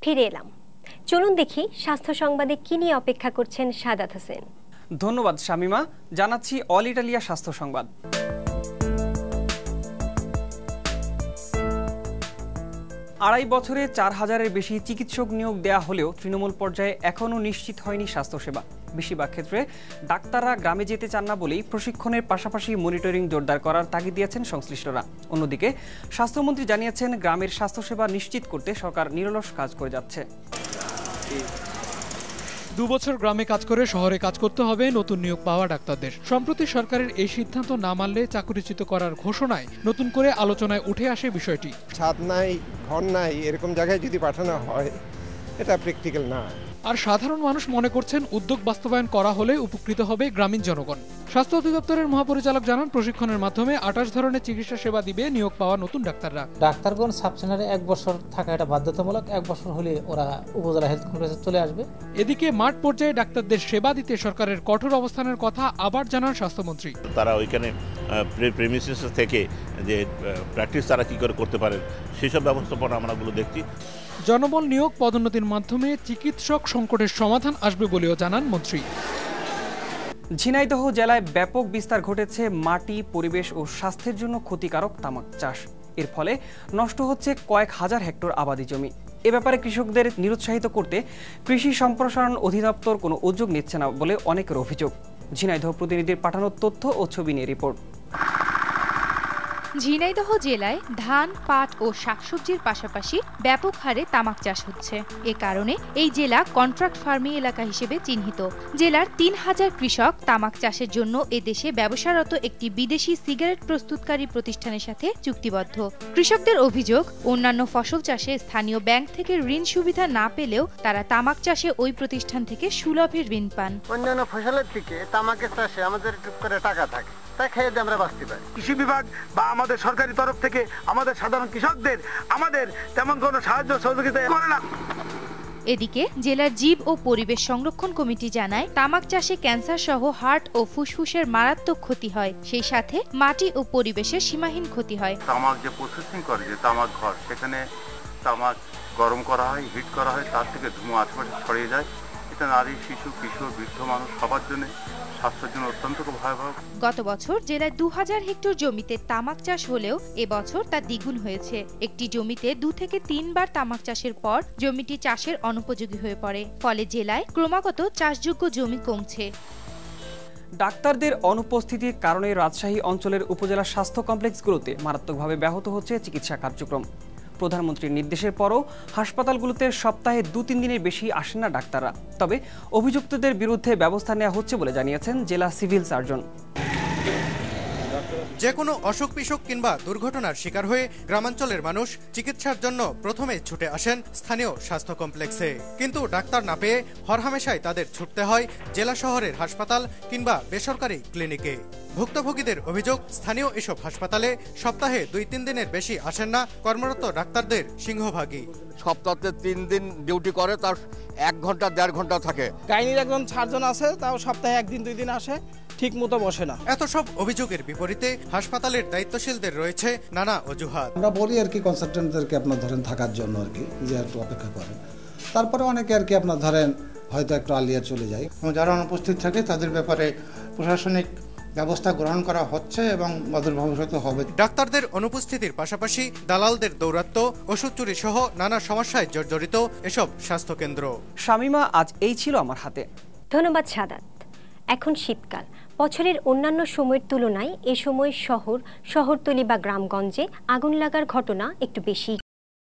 ফিরে এলাম। চলুন দেখি স্বাস্থ্য সংবাদে কি নিয়ে অপেক্ষা করছেন সাদাত হোসেন। ধন্যবাদ শামিমা। জানাচ্ছি অল ইটালিয়া স্বাস্থ্য সংবাদ। আড়াই বছরে ৪,০০০-এর বেশি চিকিৎসক নিয়োগ দেয়া হলেও তৃণমূল পর্যায়ে এখনও নিশ্চিত হয়নি স্বাস্থ্যসেবা। বেশিরভাগ ক্ষেত্রে ডাক্তাররা গ্রামে যেতে চান না বলেই প্রশিক্ষণের পাশাপাশি মনিটরিং জোরদার করার তাগিদ দিয়েছেন সংশ্লিষ্টরা। অন্যদিকে স্বাস্থ্যমন্ত্রী জানিয়েছেন, গ্রামের স্বাস্থ্যসেবা নিশ্চিত করতে সরকার নিরলস কাজ করে যাচ্ছে। ২ বছর গ্রামে কাজ করে শহরে কাজ করতে হবে নতুন নিয়োগ পাওয়া ডাক্তারদের। সম্প্রতি সরকারের এই সিদ্ধান্ত না মানলে চাকরিচ্যুত করার ঘোষণায় নতুন করে আলোচনায় উঠে আসে বিষয়টি। ছাদ নাই, ঘর নাই, এরকম জায়গায় যদি পাঠানো হয় এটা প্র্যাকটিক্যাল না। আর সাধারণ মানুষ মনে করছেন উদ্যোগ বাস্তবায়ন করা হলে উপকৃত হবে গ্রামীণ জনগণ। স্বাস্থ্য অধিদপ্তরের মহাপরিচালক জানান, প্রশিক্ষণের মাধ্যমে ২৮ ধরনের চিকিৎসা সেবা দিবে নিয়োগ পাওয়া নতুন ডাক্তাররা। ডাক্তারগণ সাবসেন্টারে ১ বছর থাকা এটা বাধ্যতামূলক। ১ বছর হলে ওরা উপজেলা হেলথ কমপ্লেক্সে চলে আসবে। এদিকে মাঠ পর্যায়ে ডাক্তারদের সেবা দিতে সরকারের কঠোর অবস্থানের কথা আবার জানান স্বাস্থ্যমন্ত্রী। তারা ওইখানে প্রেমিসিস থেকে যে প্র্যাকটিস তারা কি করে করতে পারেন সেসব ব্যবস্থাপনা আমরাগুলো দেখছি। জনবল নিয়োগ পদোন্নতির মাধ্যমে চিকিৎসক সংকটের সমাধান আসবে বলেও জানান মন্ত্রী। ঝিনাইদহ জেলায় ব্যাপক বিস্তার ঘটেছে মাটি, পরিবেশ ও স্বাস্থ্যের জন্য ক্ষতিকারক তামাক চাষ। এর ফলে নষ্ট হচ্ছে কয়েক হাজার হেক্টর আবাদি জমি। এ ব্যাপারে কৃষকদের নিরুৎসাহিত করতে কৃষি সম্প্রসারণ অধিদপ্তর কোনো উদ্যোগ নিচ্ছে না বলে অনেকের অভিযোগ। ঝিনাইদহ প্রতিনিধির পাঠানো তথ্য ও ছবি নিয়ে রিপোর্ট। ঝিনাইদহ জেলায় ধান, পাট ও শাকসবজির পাশাপাশি ব্যাপক হারে তামাক চাষ হচ্ছে। এ কারণে এই জেলা কন্ট্রাক্ট ফার্মিং এলাকা হিসেবে চিহ্নিত। জেলার ৩,০০০ কৃষক তামাক চাষের জন্য এদেশে ব্যবসারত একটি বিদেশি সিগারেট প্রস্তুতকারী প্রতিষ্ঠানের সাথে চুক্তিবদ্ধ। কৃষকদের অভিযোগ, অন্যান্য ফসল চাষে স্থানীয় ব্যাংক থেকে ঋণ সুবিধা না পেলেও তারা তামাক চাষে ওই প্রতিষ্ঠান থেকে সুলভে ঋণ পান। অন্যান্য ফসলের থেকে তামাকের চাষে আমাদের টুক করে টাকা থাকে, তাই খেয়ে দিয়ে আমরা বাঁচতে পারি। কৃষি বিভাগ বা আমাদের সরকারি তরফ থেকে আমাদের সাধারণ কৃষকদের আমাদের তেমন কোনো সাহায্য সহযোগিতা করে না। এদিকে জেলার জীব ও পরিবেশ সংরক্ষণ কমিটি জানায়, তামাক চাষে ক্যান্সার সহ হার্ট ও ফুসফুসের মারাত্মক ক্ষতি হয়, সেই সাথে মাটি ও পরিবেশের সীমাহীন ক্ষতি হয়। তামাক যে প্রসেসিং করে, যে তামাক ঘর, সেখানে তামাক গরম করা হয়, হিট করা হয়, তার থেকে ধোঁয়া আশেপাশে ছড়িয়ে যায়। এটা নারী, শিশু, কিশোর, বৃদ্ধ মানুষ সবার জন্য স্বাস্থ্যের জন্য অত্যন্ত ভয়াবহ। গত বছর জেলায় ২,০০০ হেক্টর জমিতে তামাক চাষ হলেও এবছর তা দ্বিগুণ হয়েছে। একটি জমিতে ২ থেকে ৩ বার তামাক চাষের পর জমিটি চাষের অনুপযোগী হয়ে পড়ে। ফলে জেলায় ক্রমাগত চাষযোগ্য জমি কমছে। ডাক্তারদের অনুপস্থিতির কারণে রাজশাহী অঞ্চলের উপজেলা স্বাস্থ্য কমপ্লেক্সগুলোতে মারাত্মকভাবে ব্যাহত হচ্ছে চিকিৎসা কার্যক্রম। প্রধানমন্ত্রীর নির্দেশের পরও হাসপাতালগুলোতে সপ্তাহে ২-৩ দিনের বেশি আসেন না ডাক্তাররা। তবে অভিযুক্তদের বিরুদ্ধে ব্যবস্থা নেওয়া হচ্ছে বলে জানিয়েছেন জেলা সিভিল সার্জন। যে কোনো অসুখ বিসুখ কিংবা দুর্ঘটনার শিকার হয়ে গ্রামাঞ্চলের মানুষ চিকিৎসার জন্য প্রথমে ছুটে আসেন স্থানীয় স্বাস্থ্য কমপ্লেক্সে। কিন্তু ডাক্তার না পেয়ে হরহামেশাই তাদের ছুটতে হয় জেলা শহরের হাসপাতাল কিংবা বেসরকারি ক্লিনিকে। ভুক্তভোগীদের অভিযোগ, স্থানীয় এসব হাসপাতালে সপ্তাহে ২-৩ দিনের বেশি আসেন না কর্মরত ডাক্তারদের সিংহভাগই। সপ্তাহে ৩ দিন ডিউটি করে, তার ১ ঘন্টা ১.৫ ঘন্টা থাকে। গাইনির একজন সার্জন আছে, তাও সপ্তাহে ১ দিন ২ দিন আসে, ঠিক মতো বসে না। এত সব অভিযোগের বিপরীতে হাসপাতালের দায়িত্বশীলদের রয়েছে নানা অজুহাত। আমরা বলি আর কি কনসালটেন্টদেরকে আপনার ধরেন থাকার জন্য আর কি, যে একটু অপেক্ষা করেন। তারপরে অনেকে আর কি আপনার ধরেন হয়তো একটু আলিয়া চলে যায়। যারা অনুপস্থিত থাকে তাদের ব্যাপারে প্রশাসনিক ব্যবস্থা গ্রহণ করা হচ্ছে এবং অদূর ভবিষ্যতে হবে। ডাক্তারদের অনুপস্থিতির পাশাপাশি দালালদের দৌরাত্ম্য, ওষুধ চুরি সহ নানা সমস্যায় জর্জরিত এসব স্বাস্থ্যকেন্দ্র। শামিমা, আজ এই ছিল আমার হাতে। ধন্যবাদ সাদাত। এখন শীতকাল। বছরের অন্যান্য সময়ের তুলনায় এ সময় শহরতলি বা গ্রামগঞ্জে আগুন লাগার ঘটনা একটু বেশি